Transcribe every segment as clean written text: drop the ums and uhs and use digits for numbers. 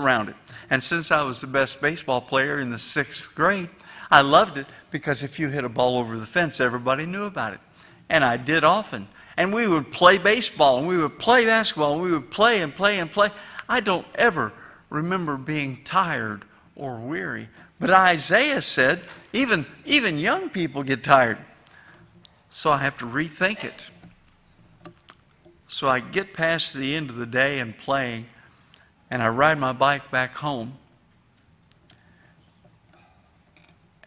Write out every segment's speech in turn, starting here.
around it. And since I was the best baseball player in the 6th grade, I loved it because if you hit a ball over the fence, everybody knew about it. And I did often. And we would play baseball, and we would play basketball, and we would play and play and play. I don't ever remember being tired or weary. But Isaiah said, even young people get tired. So I have to rethink it. So I get past the end of the day and playing, and I ride my bike back home.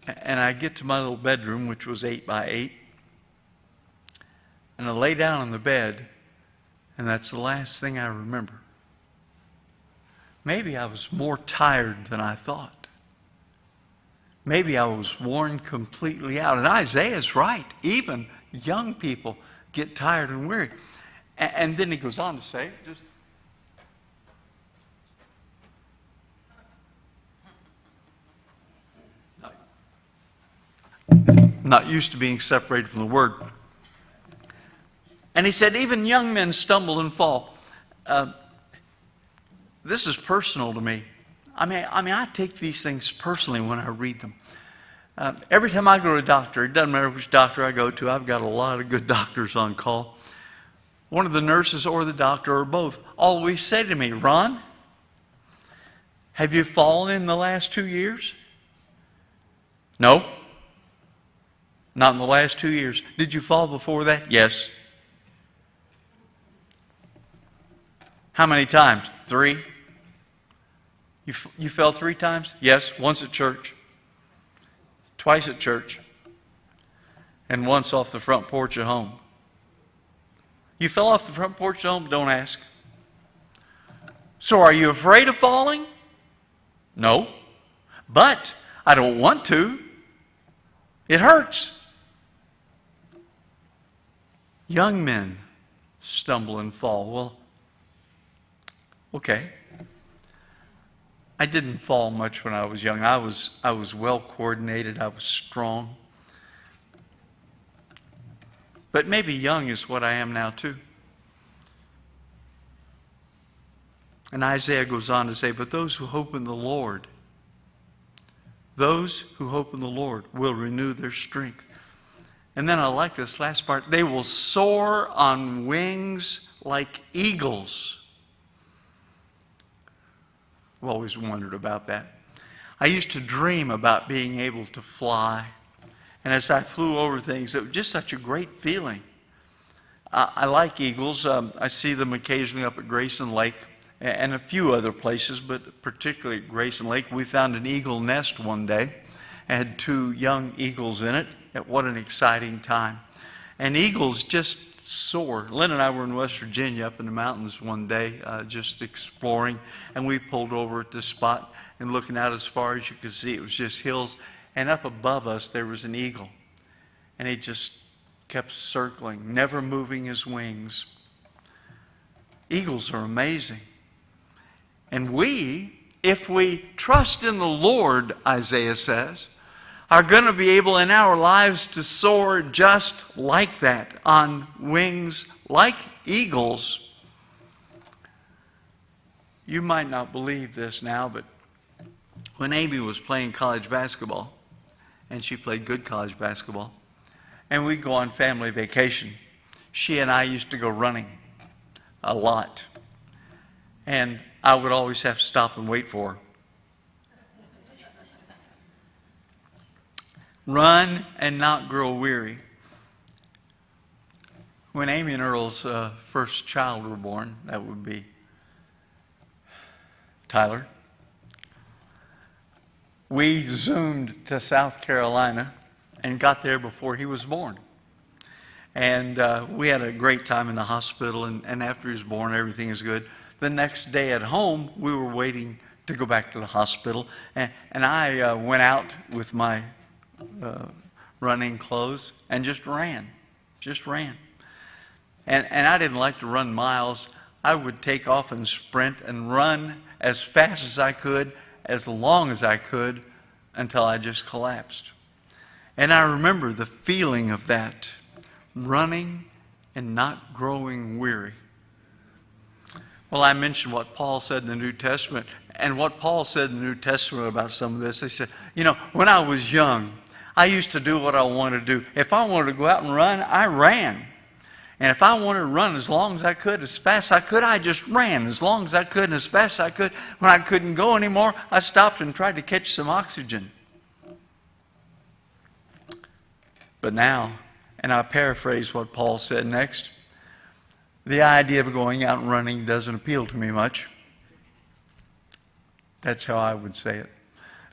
And I get to my little bedroom, which was 8 by 8. And I lay down on the bed, and that's the last thing I remember. Maybe I was more tired than I thought. Maybe I was worn completely out. And Isaiah's right. Even young people get tired and weary. And then he goes on to say, not used to being separated from the Word. And he said, even young men stumble and fall. This is personal to me. I mean, I take these things personally when I read them. Every time I go to a doctor, it doesn't matter which doctor I go to, I've got a lot of good doctors on call. One of the nurses or the doctor or both always say to me, Ron, have you fallen in the last 2 years? No. Not in the last 2 years. Did you fall before that? Yes. How many times? 3. You fell 3 times? Yes. Once at church. Twice at church. And once off the front porch at home. You fell off the front porch at home? Don't ask. So are you afraid of falling? No. But I don't want to. It hurts. Young men stumble and fall. Well, okay. I didn't fall much when I was young. I was well coordinated. I was strong. But maybe young is what I am now too. And Isaiah goes on to say, but those who hope in the Lord, those who hope in the Lord will renew their strength. And then I like this last part. They will soar on wings like eagles. I've always wondered about that. I used to dream about being able to fly. And as I flew over things, it was just such a great feeling. I like eagles. I see them occasionally up at Grayson Lake and a few other places, but particularly at Grayson Lake. We found an eagle nest one day. It had 2 young eagles in it. What an exciting time. And eagles just soar. Lynn and I were in West Virginia up in the mountains one day just exploring, and we pulled over at this spot, and looking out as far as you could see, it was just hills. And up above us, there was an eagle. And he just kept circling, never moving his wings. Eagles are amazing. And we, if we trust in the Lord, Isaiah says, are going to be able in our lives to soar just like that, on wings like eagles. You might not believe this now, but when Amy was playing college basketball, and she played good college basketball, and we'd go on family vacation, she and I used to go running a lot. And I would always have to stop and wait for her. Run and not grow weary. When Amy and Earl's first child were born, that would be Tyler, we zoomed to South Carolina and got there before he was born. And we had a great time in the hospital, and after he was born, everything was good. The next day at home, we were waiting to go back to the hospital, and I went out with my running clothes and just ran. And I didn't like to run miles. I would take off and sprint and run as fast as I could, as long as I could, until I just collapsed. And I remember the feeling of that, running and not growing weary. Well, I mentioned what Paul said in the New Testament, and what Paul said in the New Testament about some of this. He said, when I was young, I used to do what I wanted to do. If I wanted to go out and run, I ran. And if I wanted to run as long as I could, as fast as I could, I just ran as long as I could and as fast as I could. When I couldn't go anymore, I stopped and tried to catch some oxygen. But now, and I paraphrase what Paul said next, the idea of going out and running doesn't appeal to me much. That's how I would say it.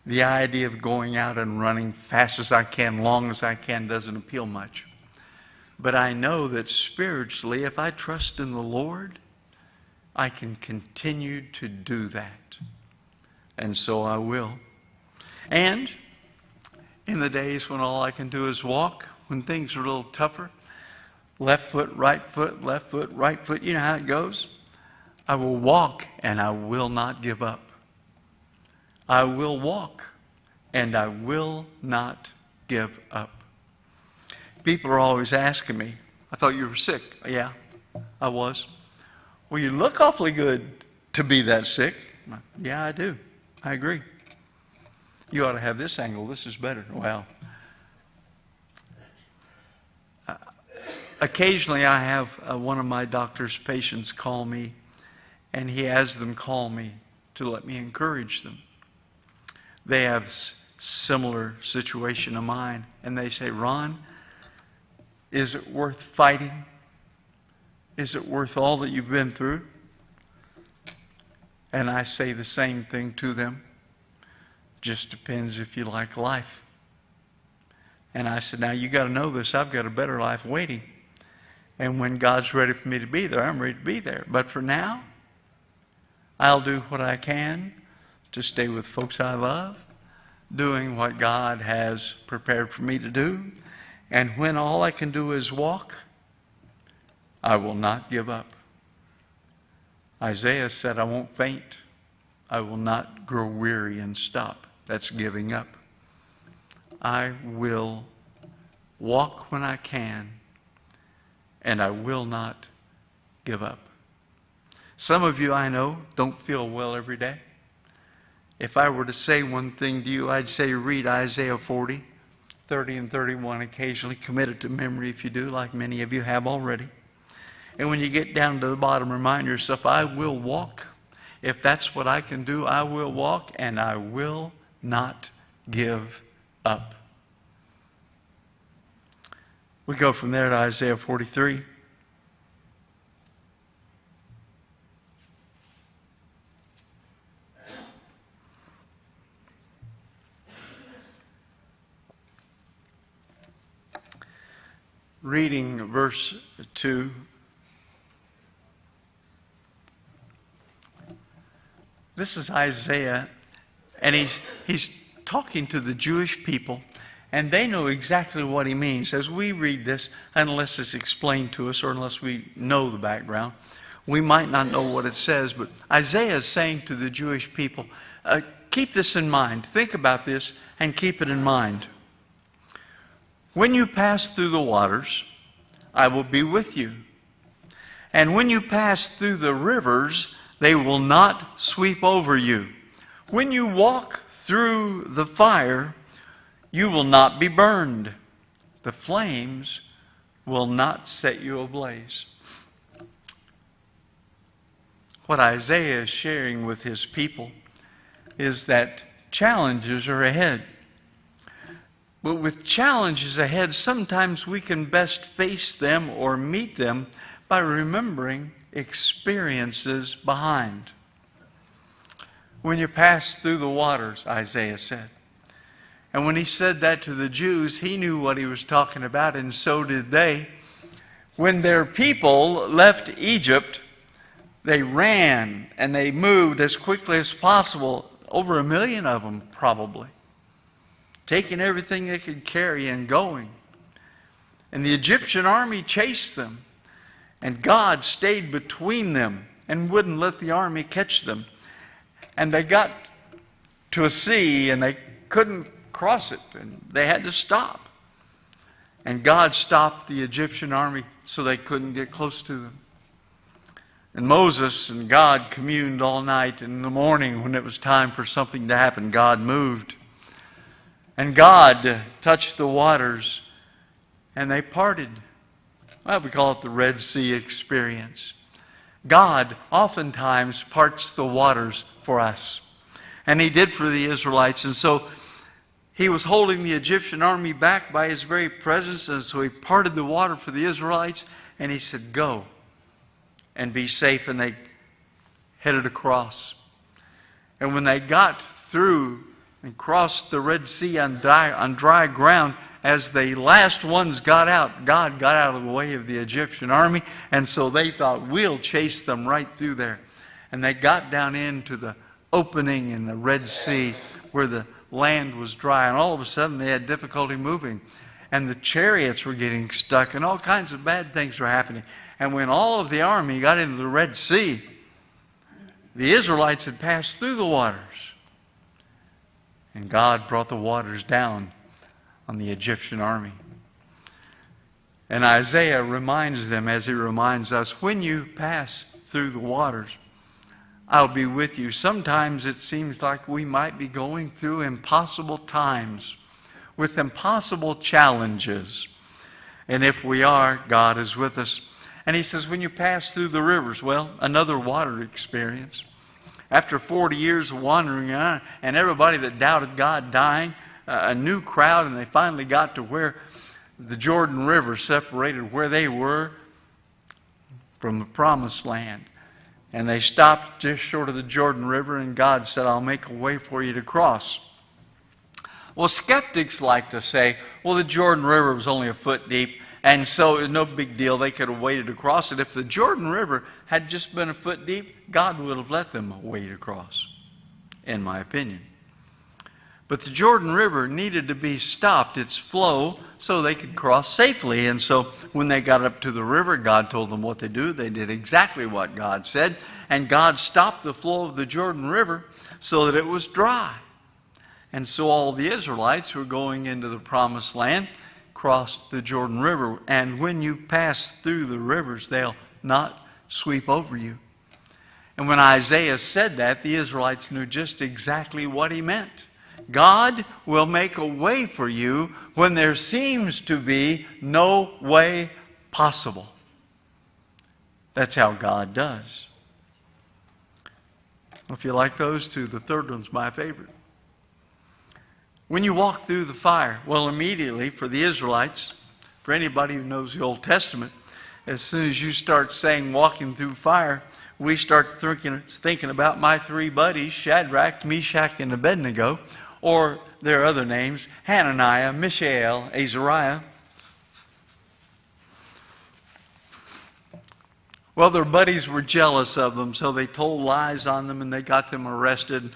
The idea of going out and running fast as I can, long as I can, doesn't appeal much. But I know that spiritually, if I trust in the Lord, I can continue to do that. And so I will. And in the days when all I can do is walk, when things are a little tougher, left foot, right foot, left foot, right foot, you know how it goes? I will walk and I will not give up. I will walk and I will not give up. People are always asking me, I thought you were sick. Yeah, I was. Well, you look awfully good to be that sick. Yeah, I do. I agree. You ought to have this angle. This is better. Well, occasionally I have one of my doctor's patients call me, and he has them call me to let me encourage them. They have a similar situation of mine, and they say, Ron, is it worth fighting? Is it worth all that you've been through? And I say the same thing to them. Just depends if you like life. And I said, now you got to know this. I've got a better life waiting. And when God's ready for me to be there, I'm ready to be there. But for now, I'll do what I can to stay with folks I love, doing what God has prepared for me to do. And when all I can do is walk, I will not give up. Isaiah said, I won't faint. I will not grow weary and stop. That's giving up. I will walk when I can, and I will not give up. Some of you I know don't feel well every day. If I were to say one thing to you, I'd say read Isaiah 40, 30 and 31 occasionally. Commit it to memory if you do, like many of you have already. And when you get down to the bottom, remind yourself, I will walk. If that's what I can do, I will walk, and I will not give up. We go from there to Isaiah 43. Reading verse 2. This is Isaiah, and he's talking to the Jewish people, and they know exactly what he means. As we read this, unless it's explained to us or unless we know the background, we might not know what it says, but Isaiah is saying to the Jewish people, keep this in mind. Think about this and keep it in mind. When you pass through the waters, I will be with you. And when you pass through the rivers, they will not sweep over you. When you walk through the fire, you will not be burned. The flames will not set you ablaze. What Isaiah is sharing with his people is that challenges are ahead. But with challenges ahead, sometimes we can best face them or meet them by remembering experiences behind. When you pass through the waters, Isaiah said. And when he said that to the Jews, he knew what he was talking about, and so did they. When their people left Egypt, they ran and they moved as quickly as possible, over 1 million of them probably, taking everything they could carry and going. And the Egyptian army chased them, and God stayed between them and wouldn't let the army catch them. And they got to a sea, and they couldn't cross it, and they had to stop. And God stopped the Egyptian army so they couldn't get close to them. And Moses and God communed all night. And in the morning, when it was time for something to happen, God moved. And God touched the waters, and they parted. Well, we call it the Red Sea experience. God oftentimes parts the waters for us. And He did for the Israelites. And so He was holding the Egyptian army back by His very presence. And so He parted the water for the Israelites. And He said, go and be safe. And they headed across. And when they got through and crossed the Red Sea on dry ground, as the last ones got out, God got out of the way of the Egyptian army. And so they thought, we'll chase them right through there. And they got down into the opening in the Red Sea where the land was dry. And all of a sudden they had difficulty moving. And the chariots were getting stuck and all kinds of bad things were happening. And when all of the army got into the Red Sea, the Israelites had passed through the waters. And God brought the waters down on the Egyptian army. And Isaiah reminds them, as he reminds us, when you pass through the waters, I'll be with you. Sometimes it seems like we might be going through impossible times with impossible challenges. And if we are, God is with us. And He says, when you pass through the rivers, well, another water experience. After 40 years of wandering around and everybody that doubted God dying, a new crowd, and they finally got to where the Jordan River separated where they were from the Promised Land. And they stopped just short of the Jordan River, and God said, I'll make a way for you to cross. Well, skeptics like to say, well, the Jordan River was only a foot deep, and so it was no big deal. They could have waded across it. If the Jordan River had just been a foot deep, God would have let them wade across, in my opinion. But the Jordan River needed to be stopped, its flow, so they could cross safely. And so when they got up to the river, God told them what to do. They did exactly what God said. And God stopped the flow of the Jordan River so that it was dry. And so all the Israelites who were going into the Promised Land crossed the Jordan River. And when you pass through the rivers, they'll not sweep over you. And when Isaiah said that, the Israelites knew just exactly what he meant. God will make a way for you when there seems to be no way possible. That's how God does. If you like those two, the third one's my favorite. When you walk through the fire, well, immediately for the Israelites, for anybody who knows the Old Testament, as soon as you start saying walking through fire, we start thinking about my three buddies, Shadrach, Meshach, and Abednego, or their other names, Hananiah, Mishael, Azariah. Well, their buddies were jealous of them, so they told lies on them, and they got them arrested,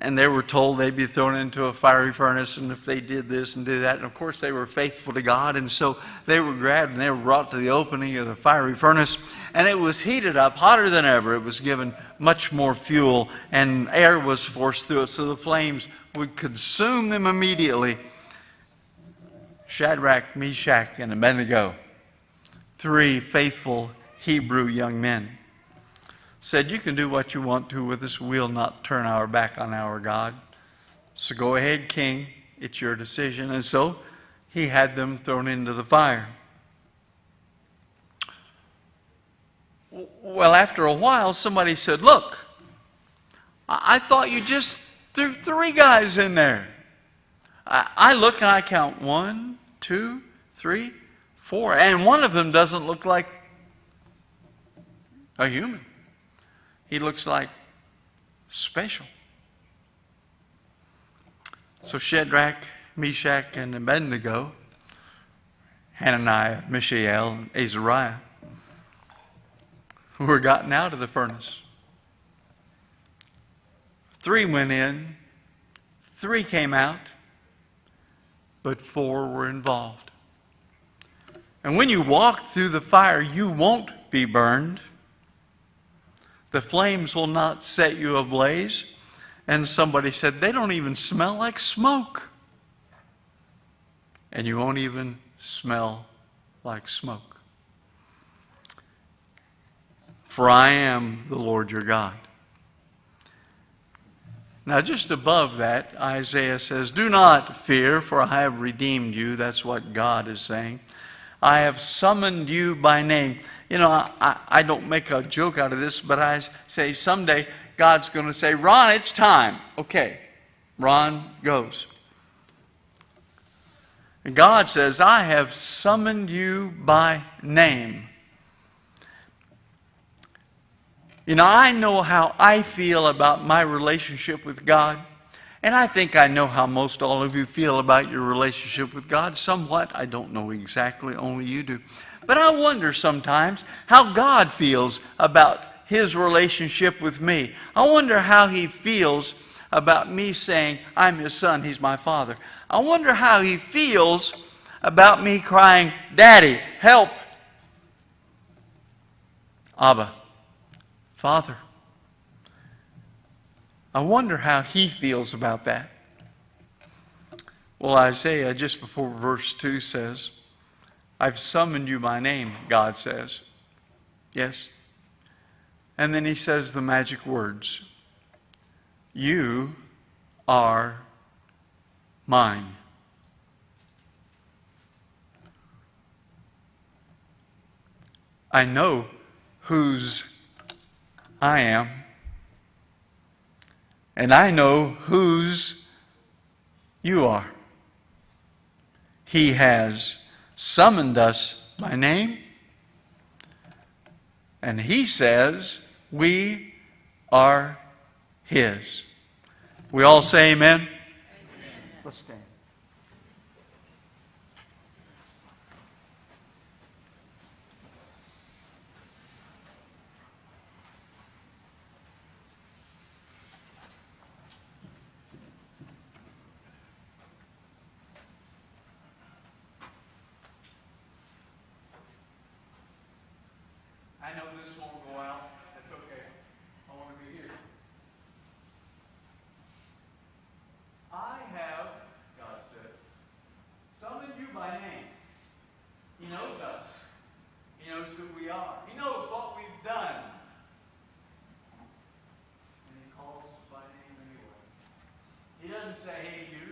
and they were told they'd be thrown into a fiery furnace, and if they did this and did that, and of course they were faithful to God, and so they were grabbed and they were brought to the opening of the fiery furnace, and it was heated up hotter than ever. It was given much more fuel, and air was forced through it, so the flames would consume them immediately. Shadrach, Meshach, and Abednego, three faithful Hebrew young men, said, you can do what you want to with us. We'll not turn our back on our God. So go ahead, king. It's your decision. And so he had them thrown into the fire. Well, after a while, somebody said, look, I thought you just threw three guys in there. I look and I count 1, 2, 3, 4. And one of them doesn't look like a human. He looks like special. So Shadrach, Meshach, and Abednego, Hananiah, Mishael, and Azariah, were gotten out of the furnace. 3 went in, 3 came out, but 4 were involved. And when you walk through the fire, you won't be burned. The flames will not set you ablaze. And somebody said, they don't even smell like smoke. And you won't even smell like smoke. for I am the Lord your God. Now, just above that, Isaiah says, do not fear, for I have redeemed you. That's what God is saying. I have summoned you by name. You know, I don't make a joke out of this, but I say someday God's going to say, Ron, it's time. Okay, Ron goes. And God says, I have summoned you by name. You know, I know how I feel about my relationship with God. And I think I know how most all of you feel about your relationship with God. Somewhat. I don't know exactly. Only you do. But I wonder sometimes how God feels about His relationship with me. I wonder how He feels about me saying, I'm His son, He's my Father. I wonder how He feels about me crying, Daddy, help. Abba, Father. I wonder how He feels about that. Well, Isaiah, just before verse 2 says, I've summoned you by name, God says. Yes. And then He says the magic words, you are mine. I know whose I am, and I know whose you are. He has summoned us by name, and He says we are His. We all say amen? Amen. Let's stand. I know this won't go out. That's okay. I want to be here. I have, God said, summoned you by name. He knows us. He knows who we are. He knows what we've done. And He calls us by name anyway. He doesn't say, hey, you.